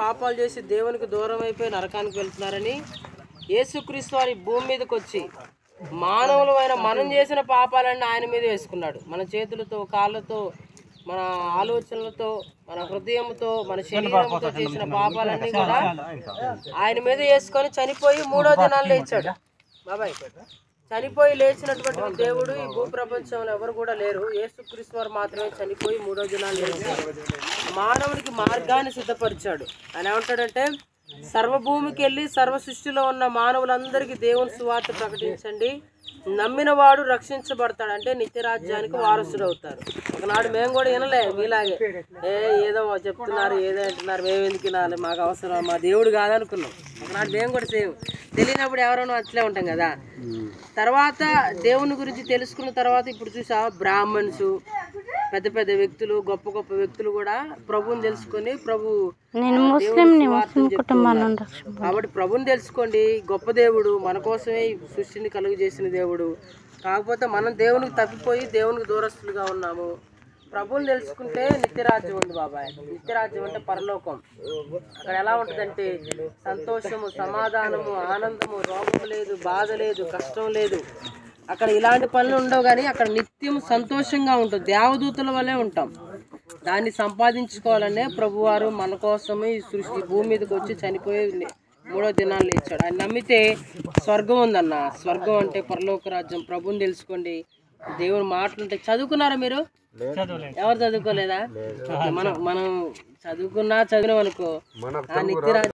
పాపాలు చేసి దేవునికి దూరం అయిపోయి నరకానికి వెళ్తున్నారని యేసుక్రీస్తు వారి భూమి మీదకి వచ్చి మానవులమైన మనం చేసిన పాపాలన్నీ ఆయన మీద వేసుకున్నాడు. మన చేతులతో, కాళ్ళతో, మన ఆలోచనలతో, మన హృదయంతో, మన శరీరంతో చేసిన పాపాలన్నీ కూడా ఆయన మీద వేసుకొని చనిపోయి 3వ దినాలు లేచాడు. బాబాయ్, చనిపోయి లేచినటువంటి దేవుడు ఈ భూ ప్రపంచంలో ఎవరు కూడా లేరు. యేసుక్రీస్తు వారు మాత్రమే చనిపోయి 3వ దినాలు లేచాడు. మానవుడికి మార్గాన్ని సిద్ధపరిచాడు. ఆయన ఏమంటాడంటే, సర్వభూమికి వెళ్ళి సర్వ సృష్టిలో ఉన్న మానవులందరికీ దేవుని సువార్త ప్రకటించండి, నమ్మిన వాడు రక్షించబడతాడు, అంటే నిత్యరాజ్యానికి వారసుడు అవుతారు. ఒకనాడు మేము కూడా వినలే మీలాగే, ఏదో చెప్తున్నారు, ఏదో అంటున్నారు, మేము ఎందుకు వినాలి, మాకు అవసరం, మా దేవుడు కాదనుకున్నాం. ఒకనాడు మేము కూడా సేమ్ తెలియనప్పుడు ఎవరైనా అట్లే ఉంటాం కదా. తర్వాత దేవుని గురించి తెలుసుకున్న తర్వాత ఇప్పుడు చూసా బ్రాహ్మణ్స్, పెద్ద పెద్ద వ్యక్తులు, గొప్ప గొప్ప వ్యక్తులు కూడా ప్రభువుని తెలుసుకొని కాబట్టి ప్రభుని తెలుసుకోండి. గొప్ప దేవుడు మన కోసమే ఈ సృష్టిని కలుగు చేసిన దేవుడు. కాకపోతే మనం దేవునికి తప్పిపోయి దేవునికి దూరస్తులుగా ఉన్నాము. ప్రభువుని తెలుసుకుంటే నిత్యరాజ్యం ఉంది బాబాయ్. నిత్యరాజ్యం అంటే పరలోకం. అక్కడ ఎలా ఉంటుందంటే సంతోషము, సమాధానము, ఆనందము, రోగం లేదు, బాధ లేదు, కష్టం లేదు. అక్కడ ఇలాంటి పనులు ఉండవు, కానీ అక్కడ నిత్యం సంతోషంగా ఉంటుంది. దేవదూతల వల్లే ఉంటాం. దాన్ని సంపాదించుకోవాలనే ప్రభువారు మన కోసమే ఈ సృష్టి భూమి మీదకి వచ్చి చనిపోయి 3వ దినాలు లేచాడు. ఆయన నమ్మితే స్వర్గం ఉందన్న. స్వర్గం అంటే పరలోక రాజ్యం. ప్రభుని తెలుసుకోండి. దేవుని మాటలు ఉంటాయి. చదువుకున్నారా మీరు? ఎవరు చదువుకోలేదా? మనం చదువుకున్నా చదివినాం అనుకో, ఆ నిత్యరాజ్యం